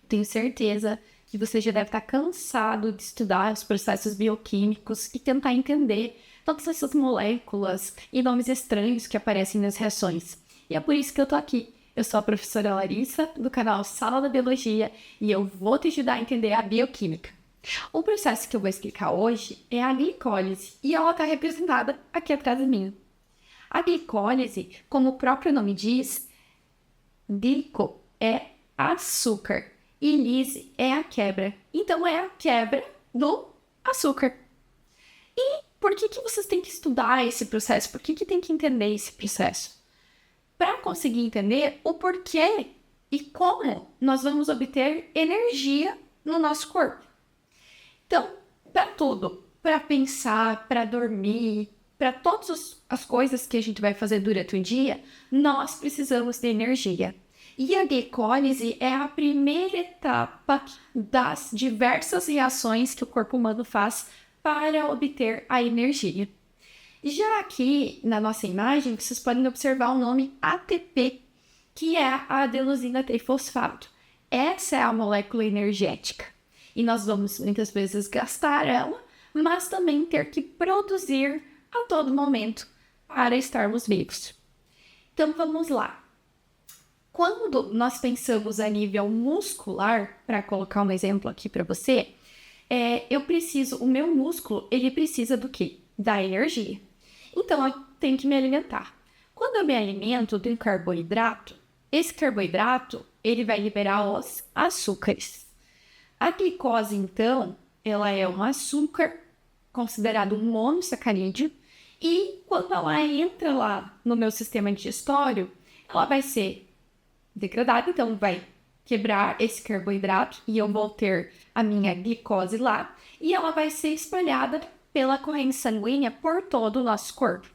tenho certeza que você já deve estar cansado de estudar os processos bioquímicos e tentar entender todas essas moléculas e nomes estranhos que aparecem nas reações. E é por isso que eu tô aqui. Eu sou a professora Larissa, do canal Sala da Biologia, e eu vou te ajudar a entender a bioquímica. O processo que eu vou explicar hoje é a glicólise, e ela está representada aqui atrás de mim. A glicólise, como o próprio nome diz, glico é açúcar e lise é a quebra. Então, é a quebra do açúcar. E por que vocês têm que estudar esse processo? Por que tem que entender esse processo? Para conseguir entender o porquê e como nós vamos obter energia no nosso corpo. Então, para tudo, para pensar, para dormir, para todas as coisas que a gente vai fazer durante o dia, nós precisamos de energia. E a glicólise é a primeira etapa das diversas reações que o corpo humano faz para obter a energia. Já aqui na nossa imagem, vocês podem observar o nome ATP, que é a adenosina trifosfato. Essa é a molécula energética. E nós vamos muitas vezes gastar ela, mas também ter que produzir a todo momento para estarmos vivos. Então vamos lá. Quando nós pensamos a nível muscular, para colocar um exemplo aqui para você, o meu músculo, ele precisa do quê? Da energia. Então eu tenho que me alimentar. Quando eu me alimento de um carboidrato, esse carboidrato, ele vai liberar os açúcares. A glicose, então, ela é um açúcar considerado um monossacarídeo e quando ela entra lá no meu sistema digestório, ela vai ser degradada, então vai quebrar esse carboidrato e eu vou ter a minha glicose lá e ela vai ser espalhada pela corrente sanguínea por todo o nosso corpo.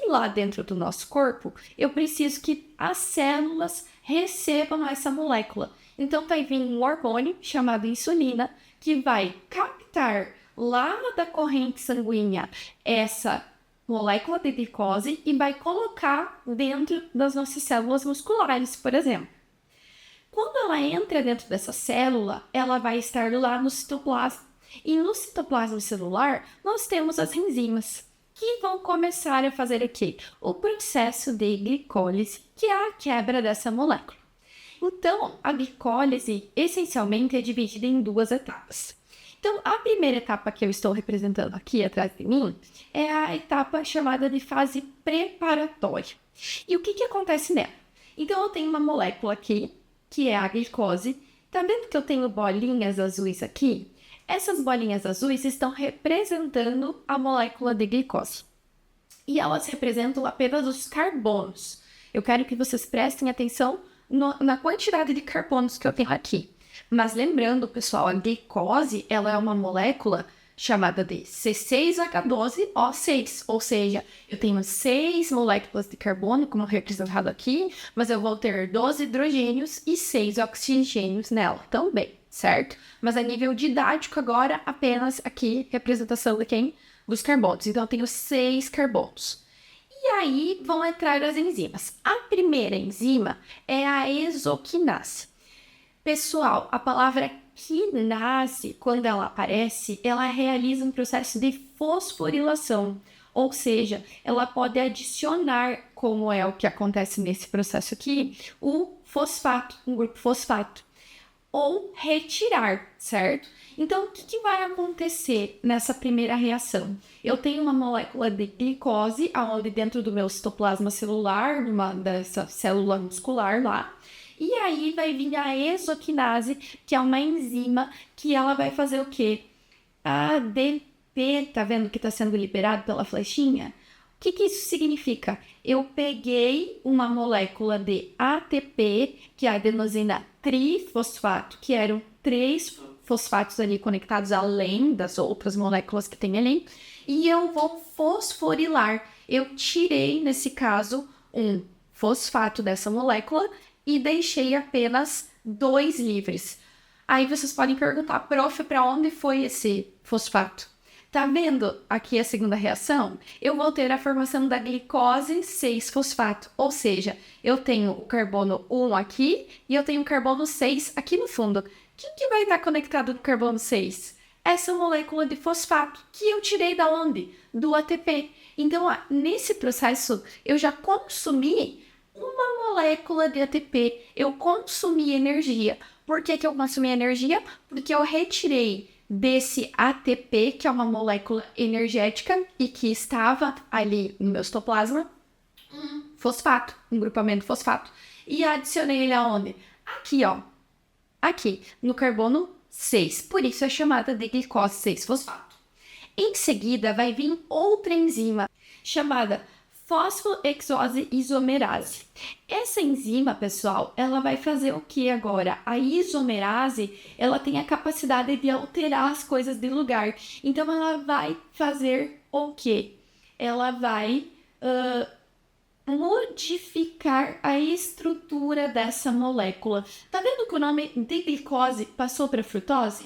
E lá dentro do nosso corpo, eu preciso que as células recebam essa molécula. Então vai vir um hormônio chamado insulina que vai captar lá da corrente sanguínea essa molécula de glicose e vai colocar dentro das nossas células musculares, por exemplo. Quando ela entra dentro dessa célula, ela vai estar lá no citoplasma. E no citoplasma celular, nós temos as enzimas, que vão começar a fazer aqui o processo de glicólise, que é a quebra dessa molécula. Então, a glicólise, essencialmente, é dividida em duas etapas. Então, a primeira etapa que eu estou representando aqui atrás de mim é a etapa chamada de fase preparatória. E o que acontece nela? Então, eu tenho uma molécula aqui, que é a glicose. Tá vendo que eu tenho bolinhas azuis aqui? Essas bolinhas azuis estão representando a molécula de glicose. E elas representam apenas os carbonos. Eu quero que vocês prestem atenção na quantidade de carbonos que eu tenho aqui. Mas lembrando, pessoal, a glicose ela é uma molécula chamada de C6H12O6, ou seja, eu tenho 6 moléculas de carbono, como representado aqui, mas eu vou ter 12 hidrogênios e 6 oxigênios nela também, certo? Mas a nível didático agora, apenas aqui, representação de quem? Dos carbonos. Então, eu tenho 6 carbonos. E aí vão entrar as enzimas. A primeira enzima é a exoquinase. Pessoal, a palavra quinase, quando ela aparece, ela realiza um processo de fosforilação. Ou seja, ela pode adicionar, como é o que acontece nesse processo aqui, o fosfato, um grupo fosfato. Ou retirar, certo? Então, o que vai acontecer nessa primeira reação? Eu tenho uma molécula de glicose, onde dentro do meu citoplasma celular, dessa célula muscular lá, e aí vai vir a exoquinase, que é uma enzima que ela vai fazer o quê? ADP, tá vendo que está sendo liberado pela flechinha? O que isso significa? Eu peguei uma molécula de ATP, que é a adenosina trifosfato, que eram 3 fosfatos ali conectados além das outras moléculas que tem ali, e eu vou fosforilar. Eu tirei, nesse caso, um fosfato dessa molécula e deixei apenas 2 livres. Aí vocês podem perguntar, prof, para onde foi esse fosfato? Tá vendo aqui a segunda reação? Eu vou ter a formação da glicose 6-fosfato, ou seja, eu tenho o carbono 1 aqui e eu tenho o carbono 6 aqui no fundo. O que vai estar conectado no carbono 6? Essa molécula de fosfato, que eu tirei da onde? Do ATP. Então, nesse processo, eu já consumi uma molécula de ATP, eu consumi energia. Por que eu consumi energia? Porque eu retirei desse ATP, que é uma molécula energética e que estava ali no meu citoplasma, fosfato, um grupamento fosfato, e adicionei ele aonde? Aqui, ó. Aqui, no carbono 6. Por isso é chamada de glicose 6-fosfato. Em seguida, vai vir outra enzima chamada fosfoexose isomerase. Essa enzima, pessoal, ela vai fazer o que agora? A isomerase, ela tem a capacidade de alterar as coisas de lugar. Então, ela vai fazer o quê? Ela vai modificar a estrutura dessa molécula. Tá vendo que o nome de glicose passou para frutose?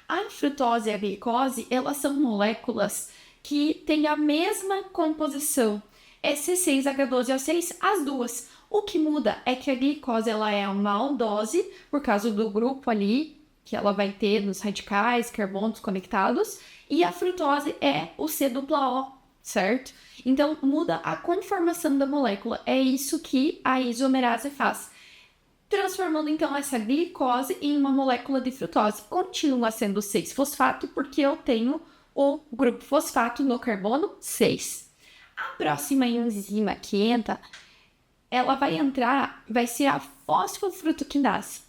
A frutose e a glicose, elas são moléculas que têm a mesma composição. É C6H12O6, as duas. O que muda é que a glicose ela é uma aldose, por causa do grupo ali, que ela vai ter nos radicais, carbonos conectados, e a frutose é o C-O, certo? Então, muda a conformação da molécula. É isso que a isomerase faz. Transformando, então, essa glicose em uma molécula de frutose. Continua sendo 6-fosfato, porque eu tenho o grupo fosfato no carbono 6. A próxima enzima que entra, ela vai ser a fosfofrutoquinase.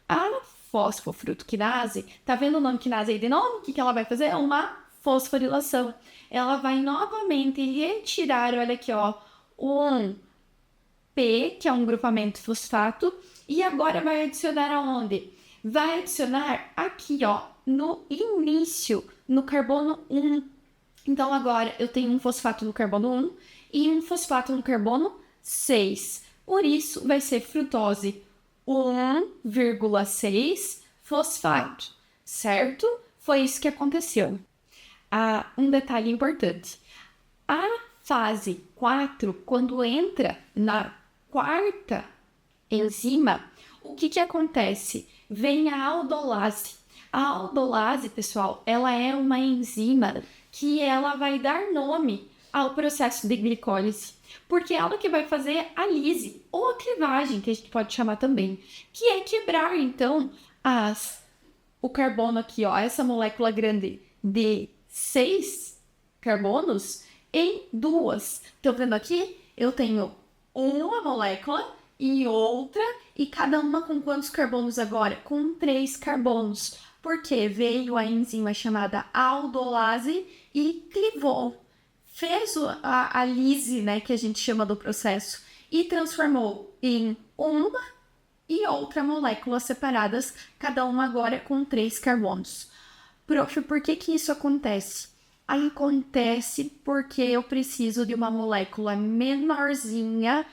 A fosfofrutoquinase, tá vendo o nome quinase aí de novo? O que ela vai fazer? É uma fosforilação. Ela vai novamente retirar, olha aqui, ó, um P, que é um grupamento fosfato, e agora vai adicionar aonde? Vai adicionar aqui, ó, no início, no carbono 1. Então, agora eu tenho um fosfato no carbono 1 e um fosfato no carbono 6. Por isso, vai ser frutose 1,6 fosfato, certo? Foi isso que aconteceu. Um detalhe importante. A fase 4, quando entra na quarta enzima, o que acontece? Vem a aldolase. A aldolase, pessoal, ela é uma enzima que ela vai dar nome ao processo de glicólise, porque é ela que vai fazer a lise, ou a clivagem, que a gente pode chamar também, que é quebrar, então, o carbono aqui, ó, essa molécula grande de 6 carbonos em 2. Estão vendo aqui? Eu tenho uma molécula e outra, e cada uma com quantos carbonos agora? Com 3 carbonos. Porque veio a enzima chamada aldolase e clivou. Fez a lise, né, que a gente chama do processo, e transformou em uma e outra molécula separadas, cada uma agora com 3 carbonos. Prof, por que isso acontece? Acontece porque eu preciso de uma molécula menorzinha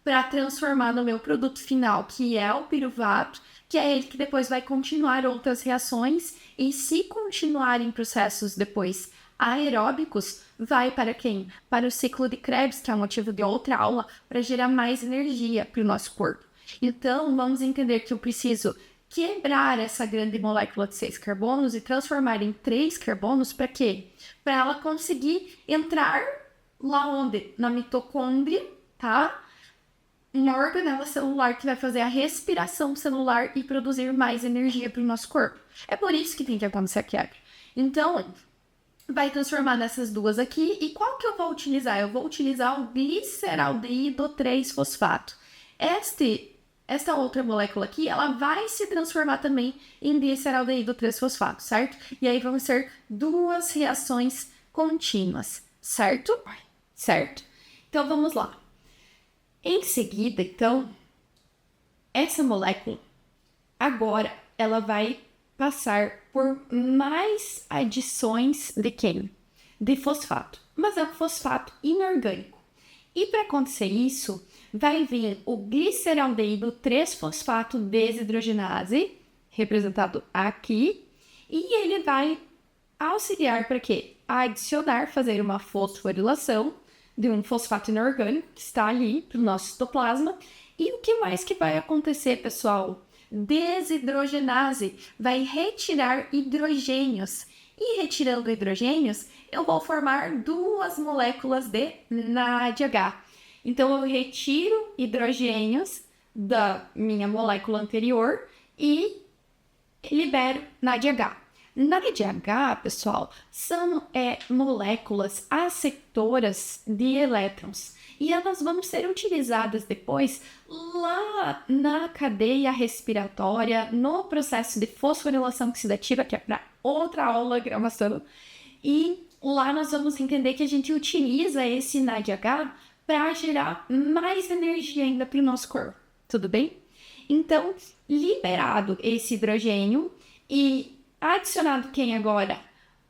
para transformar no meu produto final, que é o piruvato, que é ele que depois vai continuar outras reações, e se continuarem processos depois aeróbicos, vai para quem? Para o ciclo de Krebs, que é o motivo de outra aula, para gerar mais energia para o nosso corpo. Então, vamos entender que eu preciso quebrar essa grande molécula de 6 carbonos e transformar em 3 carbonos para quê? Para ela conseguir entrar lá onde? Na mitocôndria, tá? Uma organela celular que vai fazer a respiração celular e produzir mais energia para o nosso corpo. É por isso que tem que acontecer a quebra. Então, vai transformar nessas duas aqui. E qual que eu vou utilizar? Eu vou utilizar o gliceraldeído 3-fosfato. Esta outra molécula aqui, ela vai se transformar também em gliceraldeído 3-fosfato, certo? E aí vão ser duas reações contínuas, certo? Certo. Então, vamos lá. Em seguida, então, essa molécula, agora, ela vai passar por mais adições de quem? De fosfato. Mas é um fosfato inorgânico. E para acontecer isso, vai vir o gliceraldeído 3-fosfato desidrogenase, representado aqui, e ele vai auxiliar para quê? Adicionar, fazer uma fosforilação de um fosfato inorgânico que está ali para o nosso citoplasma. E o que mais que vai acontecer, pessoal? Desidrogenase vai retirar hidrogênios. E retirando hidrogênios, eu vou formar duas moléculas de NADH. Então, eu retiro hidrogênios da minha molécula anterior e libero NADH. NADH, pessoal, são moléculas aceptoras de elétrons. E elas vão ser utilizadas depois lá na cadeia respiratória, no processo de fosforilação oxidativa, que é para outra aula de gravação. E lá nós vamos entender que a gente utiliza esse NADH para gerar mais energia ainda para o nosso corpo. Tudo bem? Então, liberado esse hidrogênio e adicionado quem agora?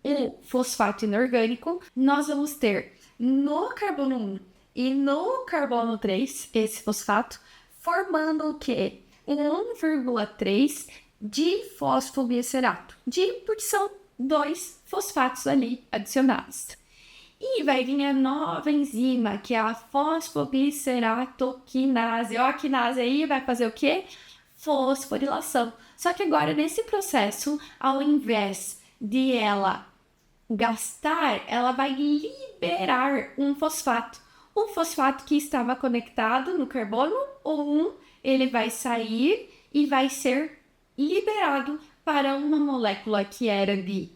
O fosfato inorgânico, nós vamos ter no carbono 1 e no carbono 3, esse fosfato, formando o quê? 1,3 de fosfoglicerato. Porque são 2 fosfatos ali adicionados. E vai vir a nova enzima, que é a fosfogliceratoquinase. Ó, a quinase aí vai fazer o quê? Fosforilação. Só que agora, nesse processo, ao invés de ela gastar, ela vai liberar um fosfato. O fosfato que estava conectado no carbono 1, ele vai sair e vai ser liberado para uma molécula que era de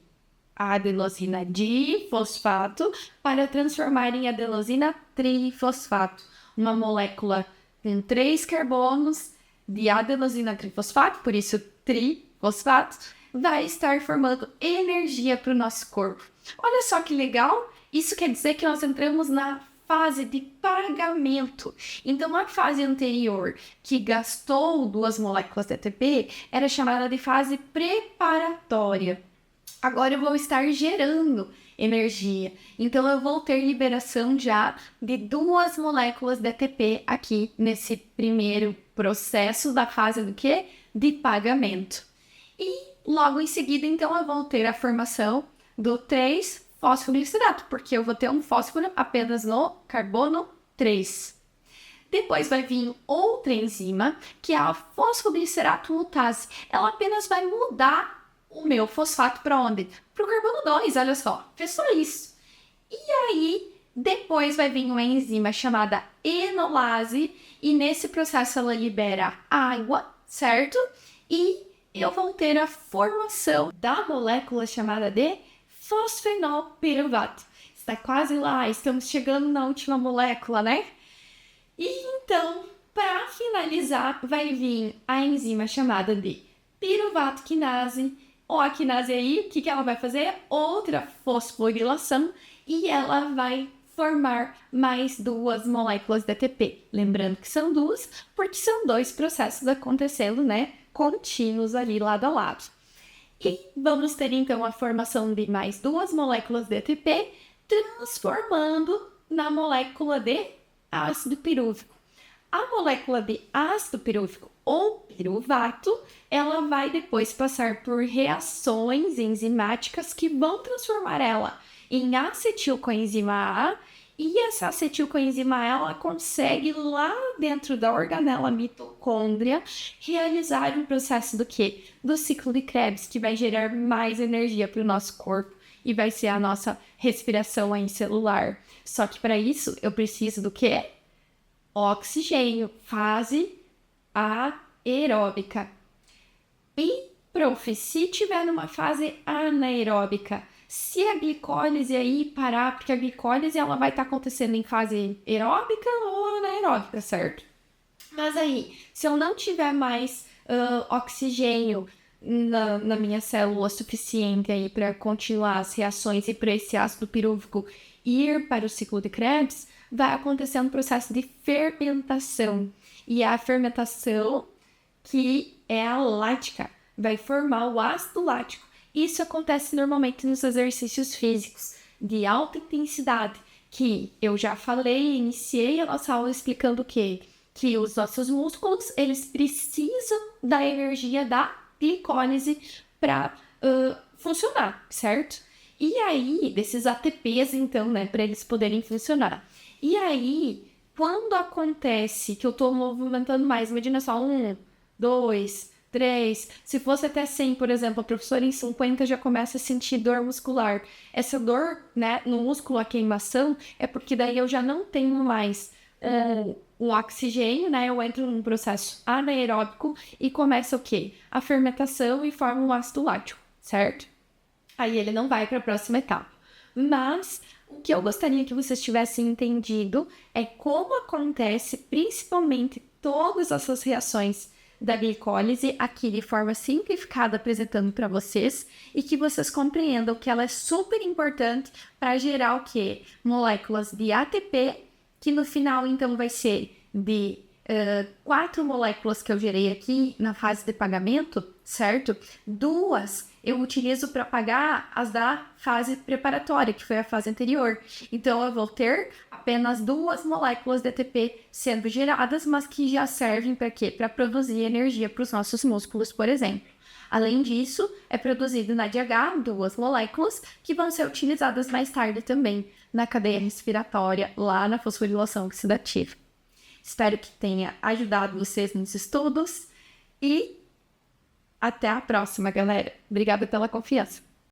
adenosina difosfato para transformar em adenosina trifosfato. Uma molécula com 3 carbonos de adenosina trifosfato, por isso trifosfato, vai estar formando energia para o nosso corpo. Olha só que legal! Isso quer dizer que nós entramos na fase de pagamento. Então, a fase anterior, que gastou 2 moléculas de ATP, era chamada de fase preparatória. Agora eu vou estar gerando energia. Então, eu vou ter liberação já de 2 moléculas de ATP aqui nesse primeiro processo da fase do quê? De pagamento. E logo em seguida, então, eu vou ter a formação do 3-fosfoglicerato, porque eu vou ter um fósforo apenas no carbono 3. Depois vai vir outra enzima, que é a fosfoglicerato mutase. Ela apenas vai mudar o meu fosfato para onde? Para o carbono 2, olha só. Fez só isso. E aí, depois vai vir uma enzima chamada enolase, e nesse processo ela libera água, certo? E eu vou ter a formação da molécula chamada de fosfenolpiruvato. Está quase lá, estamos chegando na última molécula, né? E então, para finalizar, vai vir a enzima chamada de piruvato quinase. Ou a quinase aí, o que ela vai fazer? Outra fosforilação, e ela vai formar mais 2 moléculas de ATP. Lembrando que são 2, porque são 2 processos acontecendo, né? Contínuos ali lado a lado. E vamos ter então a formação de mais 2 moléculas de ATP, transformando na molécula de ácido pirúvico. A molécula de ácido pirúvico ou piruvato, ela vai depois passar por reações enzimáticas que vão transformar ela em acetilcoenzima A, e essa acetilcoenzima A, ela consegue lá dentro da organela mitocôndria realizar um processo do quê? Do ciclo de Krebs, que vai gerar mais energia para o nosso corpo e vai ser a nossa respiração aí celular. Só que para isso eu preciso do quê? Oxigênio, fase aeróbica. E, prof, se tiver numa fase anaeróbica, se a glicólise aí parar, porque a glicólise ela vai estar acontecendo em fase aeróbica ou anaeróbica, certo? Mas aí, se eu não tiver mais oxigênio na minha célula suficiente aí para continuar as reações e para esse ácido pirúvico ir para o ciclo de Krebs, vai acontecer um processo de fermentação. E a fermentação, que é a lática, vai formar o ácido lático. Isso acontece normalmente nos exercícios físicos de alta intensidade, que eu já falei, iniciei a nossa aula explicando o quê? Que os nossos músculos, eles precisam da energia da glicólise para funcionar, certo? E aí, desses ATPs, então, né, para eles poderem funcionar. E aí, quando acontece que eu tô movimentando mais, imagina só 1, 2, 3, se fosse até 100, por exemplo, a professora em 50 já começa a sentir dor muscular. Essa dor, né, no músculo, a queimação, é porque daí eu já não tenho mais um oxigênio, né, eu entro num processo anaeróbico e começa o quê? A fermentação e forma um ácido lático, certo? Aí ele não vai para a próxima etapa. Mas o que eu gostaria que vocês tivessem entendido é como acontece principalmente todas essas reações da glicólise aqui de forma simplificada apresentando para vocês e que vocês compreendam que ela é super importante para gerar o quê? Moléculas de ATP, que no final então vai ser de 4 moléculas que eu gerei aqui na fase de pagamento, certo? 2 eu utilizo para pagar as da fase preparatória, que foi a fase anterior. Então, eu vou ter apenas 2 moléculas de ATP sendo geradas, mas que já servem para quê? Para produzir energia para os nossos músculos, por exemplo. Além disso, é produzido na DH 2 moléculas que vão ser utilizadas mais tarde também na cadeia respiratória, lá na fosforilação oxidativa. Espero que tenha ajudado vocês nos estudos e até a próxima, galera. Obrigada pela confiança.